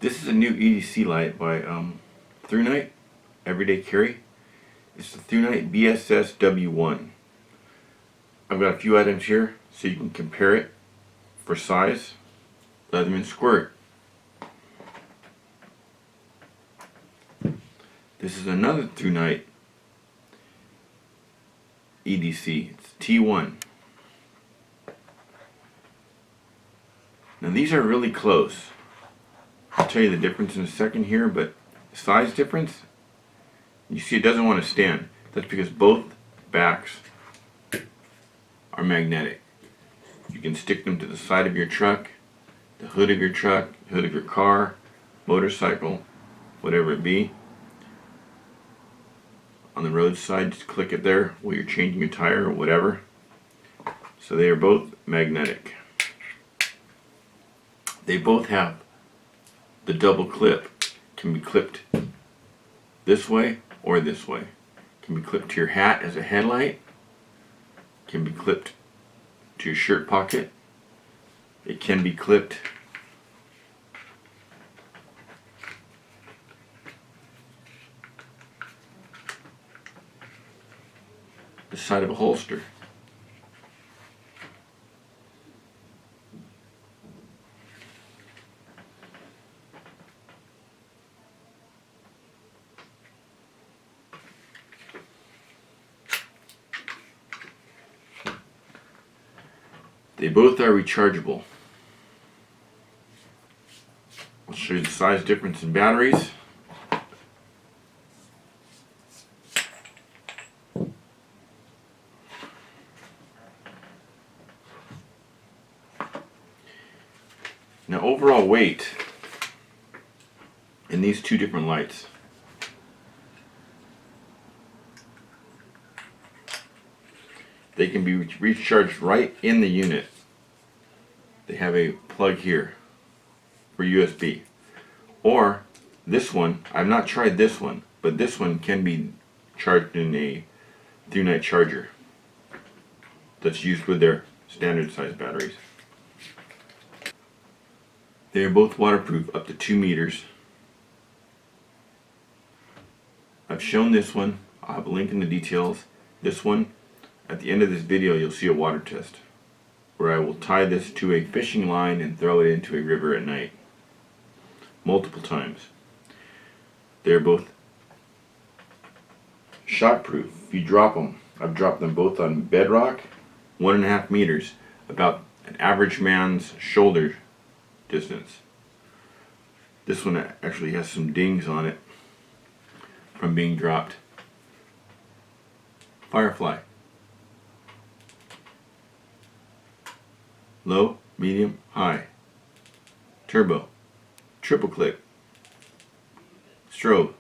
This is a new EDC light by ThruNite Everyday Carry. It's the ThruNite BSS W1. I've got a few items here so you can compare it for size, Leatherman squirt. This is another ThruNite EDC. It's T1. Now these are really close. I'll tell you the difference in a second here, but size difference, you see it doesn't want to stand. That's because both backs are magnetic. You can stick them to the side of your truck, the hood of your truck, hood of your car, motorcycle, whatever it be. On the roadside, just click it there while you're changing your tire or whatever. So they are both magnetic. They both have the double clip. Can be clipped this way or this way. Can be clipped to your hat as a headlight. Can be clipped to your shirt pocket. It can be clipped the side of a holster. They both are rechargeable. I'll show you the size difference in batteries. Now overall weight in these two different lights. They can be recharged right in the unit. They have a plug here for USB. Or this one, I've not tried this one, but this one can be charged in a ThruNite charger that's used with their standard size batteries. They are both waterproof up to 2 meters. I've shown this one. I'll have a link in the details. This one, at the end of this video, you'll see a water test where I will tie this to a fishing line and throw it into a river at night multiple times. They're both shockproof. If you drop them, I've dropped them both on bedrock, 1.5 meters, about an average man's shoulder distance. This one actually has some dings on it from being dropped. Firefly. Low, medium, high. Turbo. Triple click. Strobe.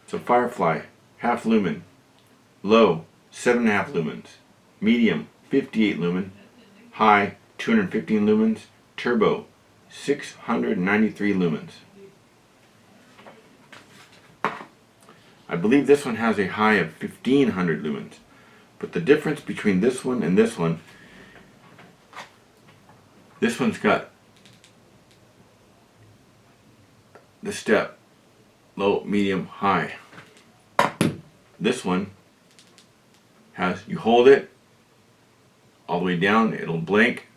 So Firefly, half lumen. Low, 7.5 lumens. Medium, 58 lumen. High, 215 lumens. Turbo, 693 lumens. I believe this one has a high of 1500 lumens. But the difference between this one and this one's got the step low, medium, high. This one has, you hold it all the way down, it'll blink,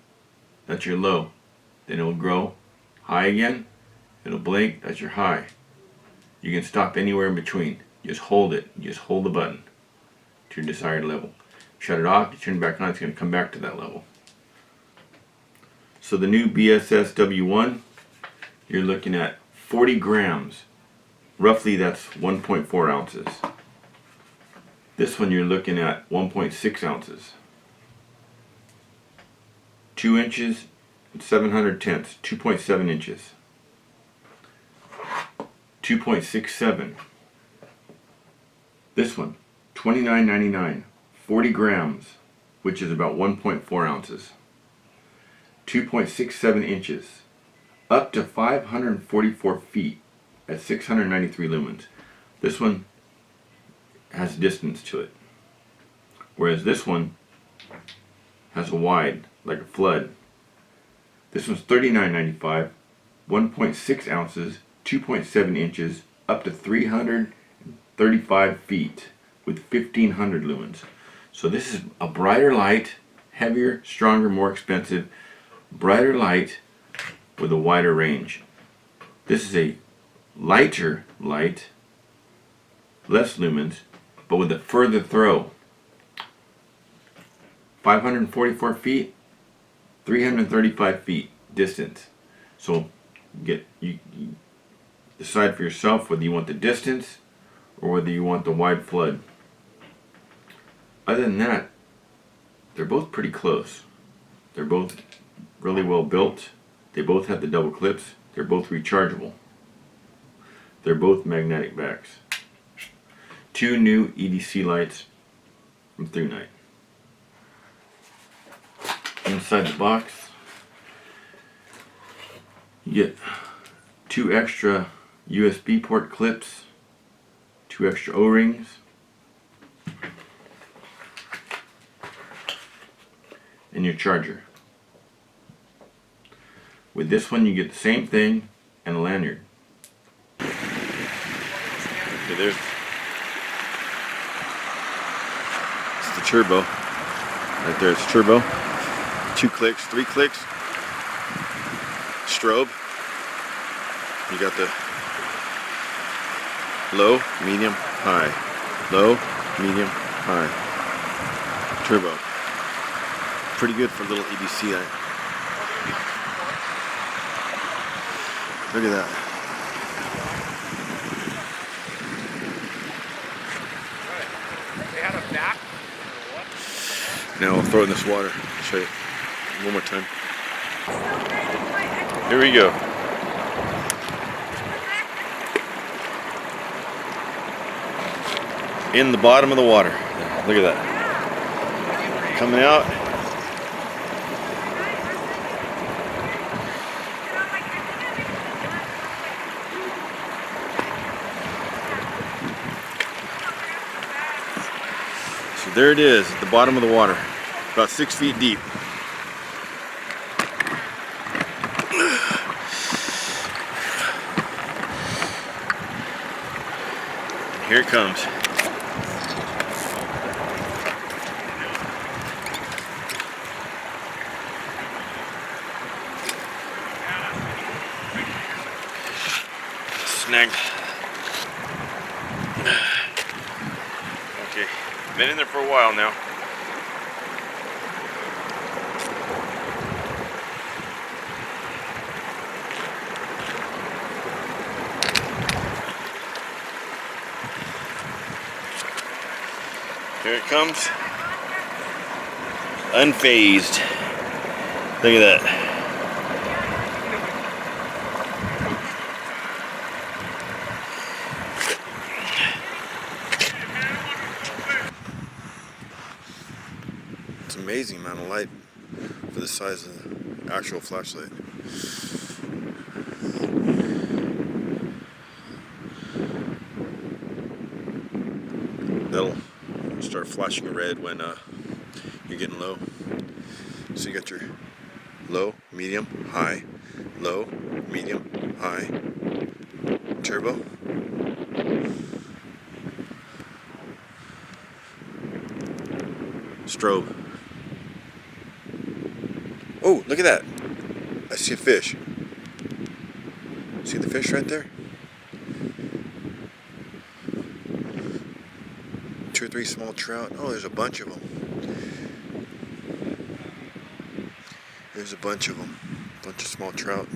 that's your low. Then it'll grow high again, it'll blink, that's your high. You can stop anywhere in between. Just hold it, just hold the button to your desired level. Shut it off, you turn it back on, it's going to come back to that level. So the new BSS W1, you're looking at 40 grams. Roughly that's 1.4 ounces. This one you're looking at 1.6 ounces. 2 inches and 700 tenths, 2.7 inches. 2.67. This one, $29.99, 40 grams, which is about 1.4 ounces. 2.67 inches, up to 544 feet at 693 lumens. This one has distance to it, whereas this one has a wide, like a flood. This one's $39.95, 1.6 ounces, 2.7 inches, up to 335 feet with 1500 lumens. So this is a brighter light, heavier, stronger, more expensive, brighter light with a wider range. This is a lighter light, less lumens, but with a further throw. 544 feet, 335 feet distance. So you decide for yourself whether you want the distance or whether you want the wide flood. Other than that, they're both pretty close. They're both really well built. They both have the double clips. They're both rechargeable. They're both magnetic backs. Two new EDC lights from ThruNite. Inside the box, you get 2 extra USB port clips, 2 extra O-rings, and your charger. With this one you get the same thing and a lanyard. Okay, there's it's the turbo. Right there, it's turbo. 2 clicks, 3 clicks. Strobe. You got the low, medium, high. Low, medium, high. Turbo. Pretty good for a little EDC. Look at that. They had a back. Now I'll throw it in this water. Show you one more time. Here we go. In the bottom of the water. Look at that. Coming out. So there it is at the bottom of the water. About 6 feet deep. Here it comes. Snagged. Okay, been in there for a while now. Here it comes. Unfazed. Look at that. It's amazing amount of light for the size of the actual flashlight. That'll start flashing red when you're getting low. So you got your low, medium, high, low, medium, high, turbo. Strobe. Oh, look at that. I see a fish. See the fish right there? 2 or 3 small trout. Oh, there's a bunch of them. There's a bunch of them. A bunch of small trout.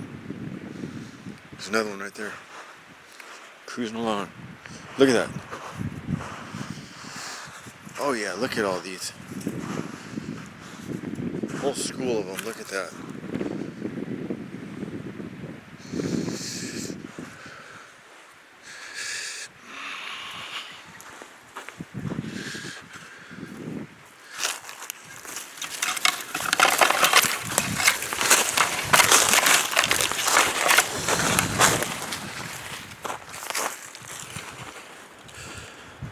There's another one right there. Cruising along. Look at that. Oh yeah, look at all these. Whole school of them. Look at that.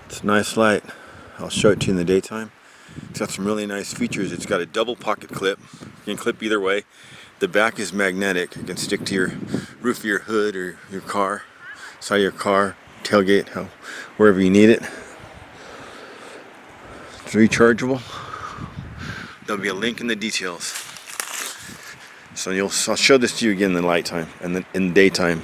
It's a nice light. I'll show it to you in the daytime. It's got some really nice features. It's got a double pocket clip. You can clip either way. The back is magnetic. It can stick to your roof of your hood or your car, side of your car, tailgate, wherever you need it. It's rechargeable. There'll be a link in the details. So I'll show this to you again in the nighttime and then in the daytime.